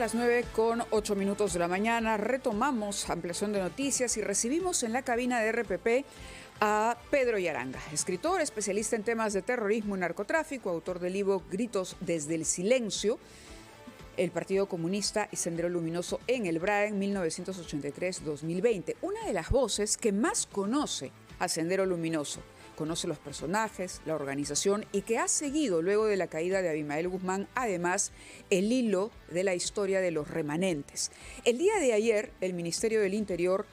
las 9:08 de la mañana, retomamos ampliación de noticias y recibimos en la cabina de RPP a Pedro Yaranga, escritor, especialista en temas de terrorismo y narcotráfico, autor del libro Gritos desde el Silencio, el Partido Comunista y Sendero Luminoso en el Braen 1983-2020. Una de las voces que más conoce a Sendero Luminoso. Conoce los personajes, la organización y que ha seguido luego de la caída de Abimael Guzmán, además, el hilo de la historia de los remanentes. El día de ayer, el Ministerio del Interior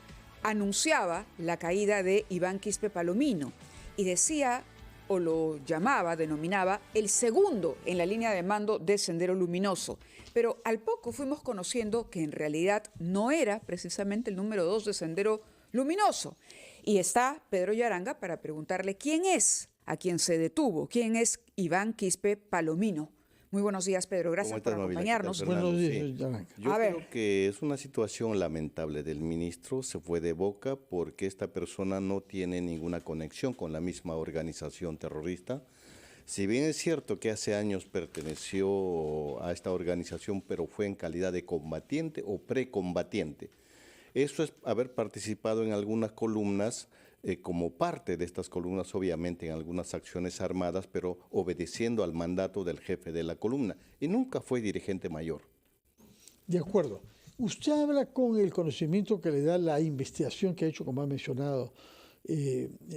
anunciaba la caída de Iván Quispe Palomino y decía, o lo llamaba, denominaba, el segundo en la línea de mando de Sendero Luminoso. Pero al poco fuimos conociendo que en realidad no era precisamente el número 2 de Sendero Luminoso. Y está Pedro Yaranga para preguntarle quién es a quien se detuvo, quién es Iván Quispe Palomino. Muy buenos días, Pedro. Gracias por acompañarnos. Buenos días, sí. Yo creo que es una situación lamentable del ministro, se fue de boca porque esta persona no tiene ninguna conexión con la misma organización terrorista. Si bien es cierto que hace años perteneció a esta organización, pero fue en calidad de combatiente o precombatiente. Eso es haber participado en algunas columnas, como parte de estas columnas, obviamente en algunas acciones armadas, pero obedeciendo al mandato del jefe de la columna. Y nunca fue dirigente mayor. De acuerdo. Usted habla con el conocimiento que le da la investigación que ha hecho, como ha mencionado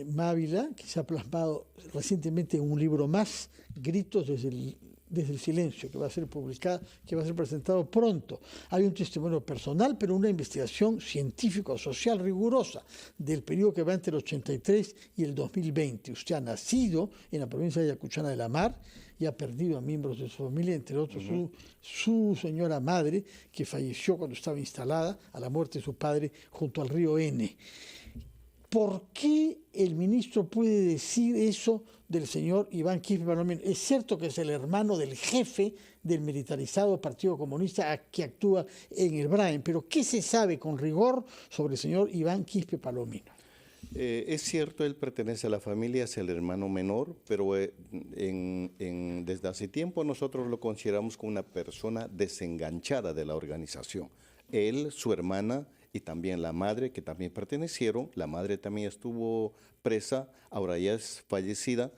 Mávila, que se ha plasmado recientemente en un libro más, Gritos desde el Silencio, que va a ser publicado, que va a ser presentado pronto. Hay un testimonio personal, pero una investigación científico-social rigurosa del periodo que va entre el 83 y el 2020. Usted ha nacido en la provincia de Ayacuchana de la Mar y ha perdido a miembros de su familia, entre otros su señora madre, que falleció cuando estaba instalada a la muerte de su padre junto al río N. ¿Por qué el ministro puede decir eso del señor Iván Quispe Palomino? Es cierto que es el hermano del jefe del militarizado Partido Comunista que actúa en el Braen, pero ¿qué se sabe con rigor sobre el señor Iván Quispe Palomino? Es cierto, él pertenece a la familia, es el hermano menor, pero desde hace tiempo nosotros lo consideramos como una persona desenganchada de la organización. Él, su hermana y también la madre, que también pertenecieron. La madre también estuvo presa, ahora ya es fallecida,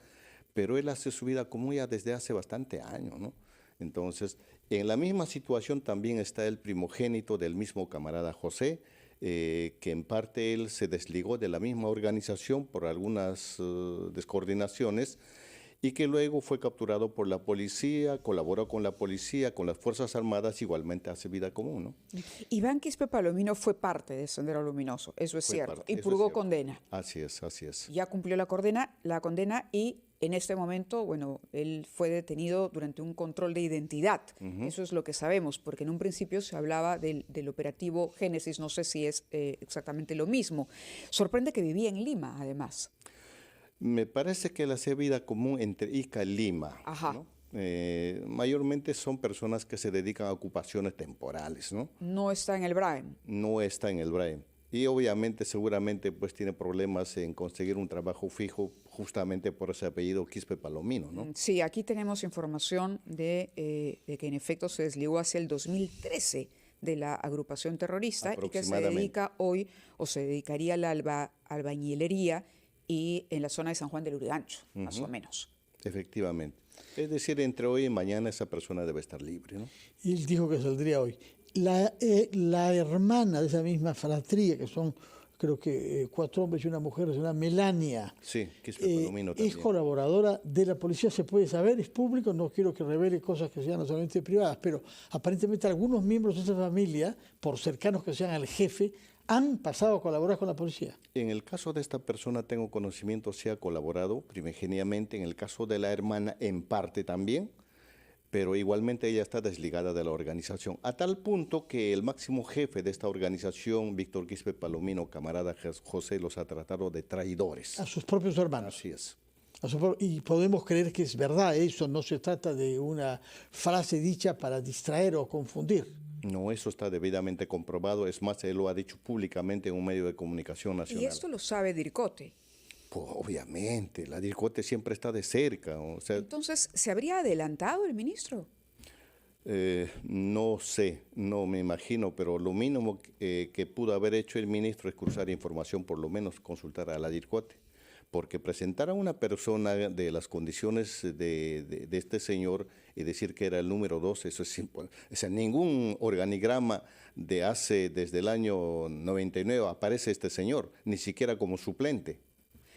pero él hace su vida común ya desde hace bastante años, ¿no? Entonces, en la misma situación también está el primogénito del mismo camarada José, que en parte él se desligó de la misma organización por algunas descoordinaciones, y que luego fue capturado por la policía, colaboró con la policía, con las Fuerzas Armadas, igualmente hace vida común, ¿no? Iván Quispe Palomino fue parte de Sendero Luminoso, eso es cierto, y purgó condena. Así es, así es. Ya cumplió la condena y en este momento, bueno, él fue detenido durante un control de identidad. Eso es lo que sabemos, porque en un principio se hablaba del operativo Génesis, no sé si es exactamente lo mismo. Sorprende que vivía en Lima, además. Me parece que la hacía vida común entre Ica y Lima. Ajá. ¿No? Mayormente son personas que se dedican a ocupaciones temporales, ¿no? No está en el Braen. No está en el Braen. Y obviamente, seguramente, pues tiene problemas en conseguir un trabajo fijo justamente por ese apellido Quispe Palomino, ¿no? Sí, aquí tenemos información de que en efecto se desligó hacia el 2013 de la agrupación terrorista y que se dedica hoy, o se dedicaría a la albañilería y en la zona de San Juan del Urigancho, más o menos. Efectivamente. Es decir, entre hoy y mañana esa persona debe estar libre, ¿no? Y él dijo que saldría hoy. La hermana de esa misma fratría, que son creo que 4 hombres y una mujer, es una Melania. Sí, Quispe Palomino también. Es colaboradora de la policía, se puede saber, es público, no quiero que revele cosas que sean no solamente privadas, pero aparentemente algunos miembros de esa familia, por cercanos que sean al jefe, han pasado a colaborar con la policía. En el caso de esta persona tengo conocimiento, se ha colaborado primigeniamente, en el caso de la hermana en parte también, pero igualmente ella está desligada de la organización, a tal punto que el máximo jefe de esta organización, Víctor Quispe Palomino, camarada José, los ha tratado de traidores. A sus propios hermanos. Así es. Y podemos creer que es verdad, eso no se trata de una frase dicha para distraer o confundir. No, eso está debidamente comprobado, es más, él lo ha dicho públicamente en un medio de comunicación nacional. ¿Y esto lo sabe Dircote? Pues obviamente, la Dircote siempre está de cerca. O sea, entonces, ¿se habría adelantado el ministro? No sé, no me imagino, pero lo mínimo que pudo haber hecho el ministro es cruzar información, por lo menos consultar a la DIRCOTE, porque presentar a una persona de las condiciones de este señor y decir que era el número 2, eso es simple. O sea, ningún organigrama desde el año 99 aparece este señor, ni siquiera como suplente.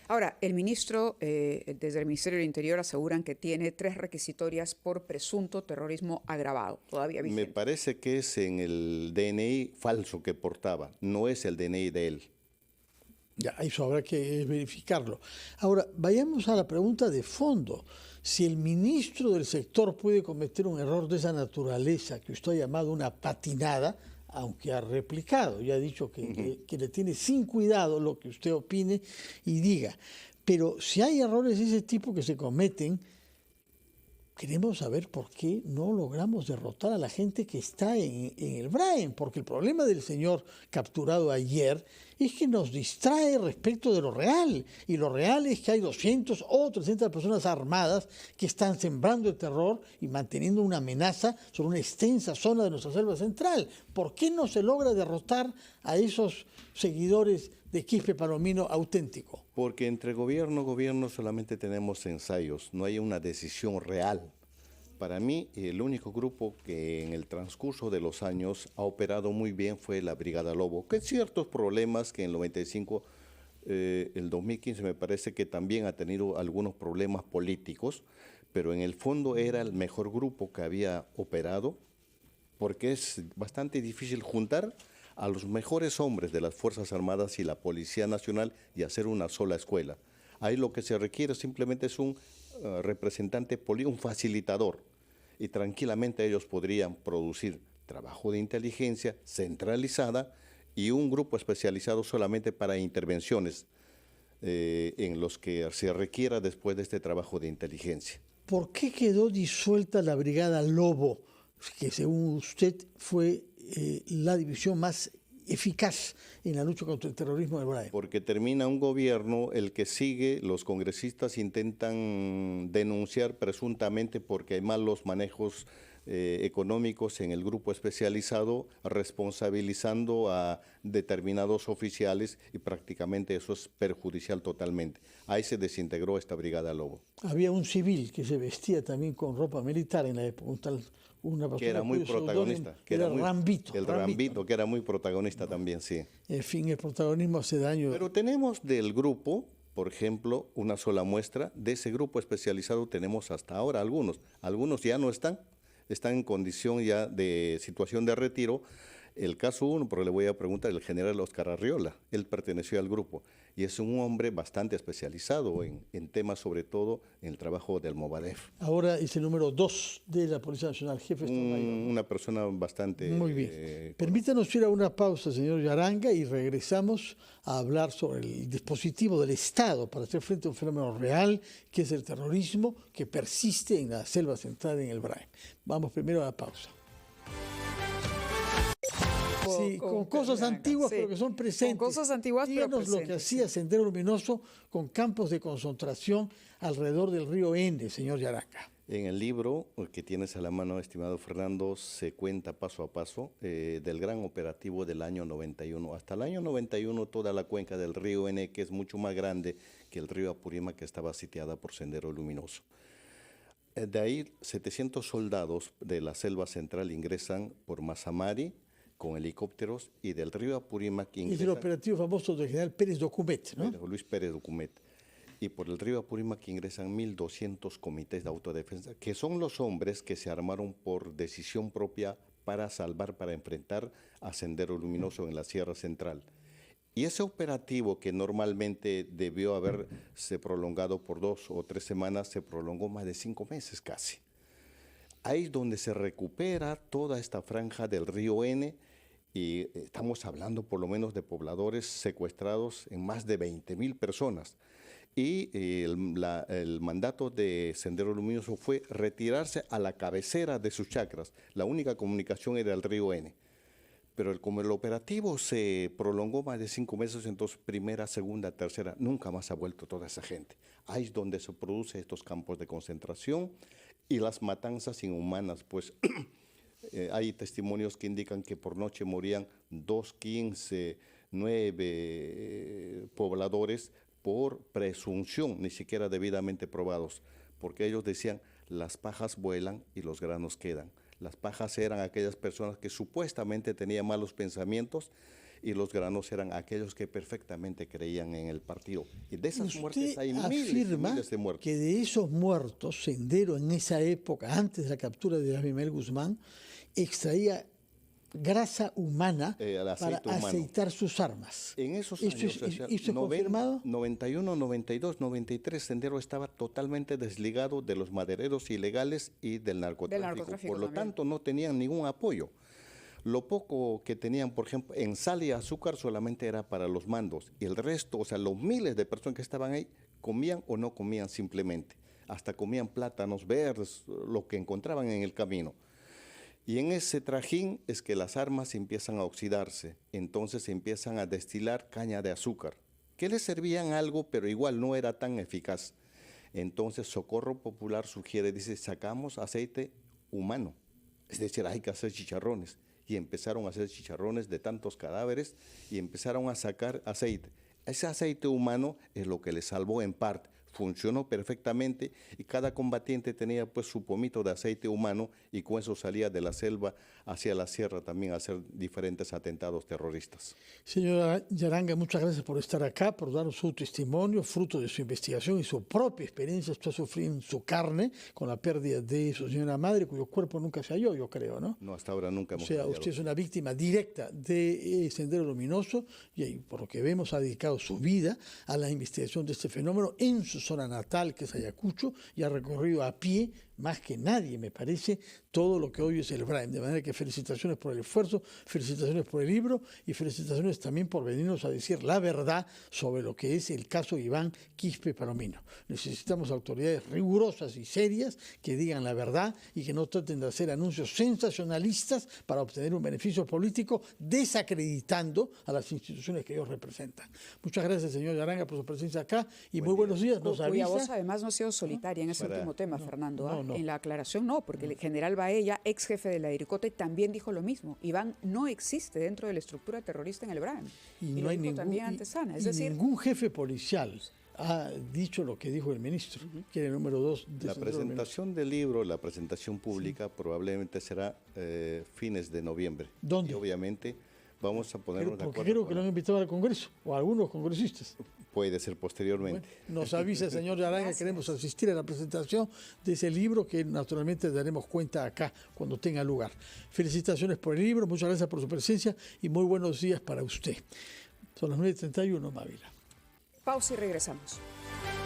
Ahora, el ministro, desde el Ministerio del Interior, aseguran que tiene 3 requisitorias por presunto terrorismo agravado, todavía vigente. Me parece que es en el DNI falso que portaba, no es el DNI de él. Ya, eso habrá que verificarlo. Ahora, vayamos a la pregunta de fondo. Si el ministro del sector puede cometer un error de esa naturaleza, que usted ha llamado una patinada, aunque ha replicado, ya ha dicho que le tiene sin cuidado lo que usted opine y diga. Pero si hay errores de ese tipo que se cometen, queremos saber por qué no logramos derrotar a la gente que está en el Brain, porque el problema del señor capturado ayer es que nos distrae respecto de lo real, y lo real es que hay 200 o 300 personas armadas que están sembrando el terror y manteniendo una amenaza sobre una extensa zona de nuestra selva central. ¿Por qué no se logra derrotar a esos seguidores de Quispe Palomino auténtico? Porque entre gobierno solamente tenemos ensayos, no hay una decisión real. Para mí, el único grupo que en el transcurso de los años ha operado muy bien fue la Brigada Lobo, que ciertos problemas que en el 95, el 2015 me parece que también ha tenido algunos problemas políticos, pero en el fondo era el mejor grupo que había operado, porque es bastante difícil juntar a los mejores hombres de las Fuerzas Armadas y la Policía Nacional y hacer una sola escuela. Ahí lo que se requiere simplemente es un representante político, un facilitador, y tranquilamente ellos podrían producir trabajo de inteligencia centralizada y un grupo especializado solamente para intervenciones en los que se requiera después de este trabajo de inteligencia. ¿Por qué quedó disuelta la Brigada Lobo, que según usted fue la división más eficaz en la lucha contra el terrorismo del Brain? Porque termina un gobierno, el que sigue, los congresistas intentan denunciar presuntamente porque hay malos manejos económicos en el grupo especializado, responsabilizando a determinados oficiales, y prácticamente eso es perjudicial totalmente. Ahí se desintegró esta Brigada Lobo. Había un civil que se vestía también con ropa militar en la época, una persona que era muy protagonista, que era muy, Rambito. El Rambito, que era muy protagonista también, sí. En fin, el protagonismo hace daño. Pero tenemos del grupo, por ejemplo, una sola muestra, de ese grupo especializado tenemos hasta ahora algunos ya no están en condición ya de situación de retiro. El caso 1, pero le voy a preguntar, el general Oscar Arriola, él perteneció al grupo y es un hombre bastante especializado en temas, sobre todo en el trabajo del Movadef. Ahora es el número 2 de la Policía Nacional, jefe de Estado Mayor. Una persona bastante... Muy bien. Permítanos ir a una pausa, señor Yaranga, y regresamos a hablar sobre el dispositivo del Estado para hacer frente a un fenómeno real, que es el terrorismo que persiste en la selva central, en el Brain. Vamos primero a la pausa. Sí, con cosas antiguas, sí, pero que son presentes. Con cosas antiguas, díganos pero presentes, lo que hacía Sendero Luminoso con campos de concentración alrededor del río Ende, señor Yaranga. En el libro que tienes a la mano, estimado Fernando, se cuenta paso a paso del gran operativo del año 91. Hasta el año 91 toda la cuenca del río Ende, que es mucho más grande que el río Apurímac, que estaba sitiada por Sendero Luminoso. De ahí 700 soldados de la selva central ingresan por Mazamari con helicópteros, y del río Apurímac ingresan... Es el operativo famoso del general Pérez Documet, ¿no? Luis Pérez Documet. Y por el río Apurímac ingresan 1.200 comités de autodefensa, que son los hombres que se armaron por decisión propia para salvar, para enfrentar a Sendero Luminoso en la Sierra Central. Y ese operativo, que normalmente debió haberse prolongado por 2 o 3 semanas, se prolongó más de 5 meses casi. Ahí es donde se recupera toda esta franja del río Ene, y estamos hablando por lo menos de pobladores secuestrados en más de 20.000 personas. Y el mandato de Sendero Luminoso fue retirarse a la cabecera de sus chacras. La única comunicación era el río Ene. Pero como el operativo se prolongó más de 5 meses, entonces primera, segunda, tercera, nunca más ha vuelto toda esa gente. Ahí es donde se producen estos campos de concentración y las matanzas inhumanas, pues Hay testimonios que indican que por noche morían 2, 15, 9 pobladores por presunción, ni siquiera debidamente probados, porque ellos decían, las pajas vuelan y los granos quedan. Las pajas eran aquellas personas que supuestamente tenían malos pensamientos y los granos eran aquellos que perfectamente creían en el partido. Y de esas muertes hay miles y miles de muertos. Que de esos muertos, Sendero en esa época, antes de la captura de Abimel Guzmán, extraía grasa humana para aceitar sus armas. En esos años, ¿Eso es confirmado? 91, 92, 93, Sendero estaba totalmente desligado de los madereros ilegales y del narcotráfico. Por lo tanto, no tenían ningún apoyo. Lo poco que tenían, por ejemplo, en sal y azúcar solamente era para los mandos. Y el resto, o sea, los miles de personas que estaban ahí, comían o no comían simplemente. Hasta comían plátanos verdes, lo que encontraban en el camino. Y en ese trajín es que las armas empiezan a oxidarse, entonces empiezan a destilar caña de azúcar, que les servían algo, pero igual no era tan eficaz. Entonces Socorro Popular sugiere, dice, sacamos aceite humano, es decir, hay que hacer chicharrones. Y empezaron a hacer chicharrones de tantos cadáveres y empezaron a sacar aceite. Ese aceite humano es lo que les salvó en parte. Funcionó perfectamente y cada combatiente tenía pues su pomito de aceite humano y con eso salía de la selva hacia la sierra también a hacer diferentes atentados terroristas. Señora Yaranga, muchas gracias por estar acá, por darnos su testimonio, fruto de su investigación y su propia experiencia. Usted sufrió en su carne con la pérdida de su señora madre, cuyo cuerpo nunca se halló, yo creo, ¿no? No, hasta ahora nunca hemos hallado. Usted es una víctima directa de Sendero Luminoso y por lo que vemos ha dedicado su vida a la investigación de este fenómeno en su zona natal, que es Ayacucho, y ha recorrido a pie, más que nadie, me parece, todo lo que hoy es el BRAEM. De manera que felicitaciones por el esfuerzo, felicitaciones por el libro y felicitaciones también por venirnos a decir la verdad sobre lo que es el caso Iván Quispe Palomino. Necesitamos autoridades rigurosas y serias que digan la verdad y que no traten de hacer anuncios sensacionalistas para obtener un beneficio político, desacreditando a las instituciones que ellos representan. Muchas gracias, señor Yaranga, por su presencia acá y muy buenos días. Cuya voz además no ha sido solitaria en ese último tema, Fernando. En la aclaración no, porque el general Baella, ex jefe de la DIRCOTE, también dijo lo mismo. Iván no existe dentro de la estructura terrorista en el BRAEM. Y no hay ningún jefe policial ha dicho lo que dijo el ministro, que era el número 2. La presentación del libro, la presentación pública, probablemente será fines de noviembre. ¿Dónde? Y obviamente vamos a ponernos de acuerdo. Porque creo que lo han invitado al Congreso, o a algunos congresistas. Puede ser posteriormente. Bueno, nos avisa, señor Yaranga, queremos asistir a la presentación de ese libro que naturalmente daremos cuenta acá cuando tenga lugar. Felicitaciones por el libro, muchas gracias por su presencia y muy buenos días para usted. Son las 9:31, Mávila. Pausa y regresamos.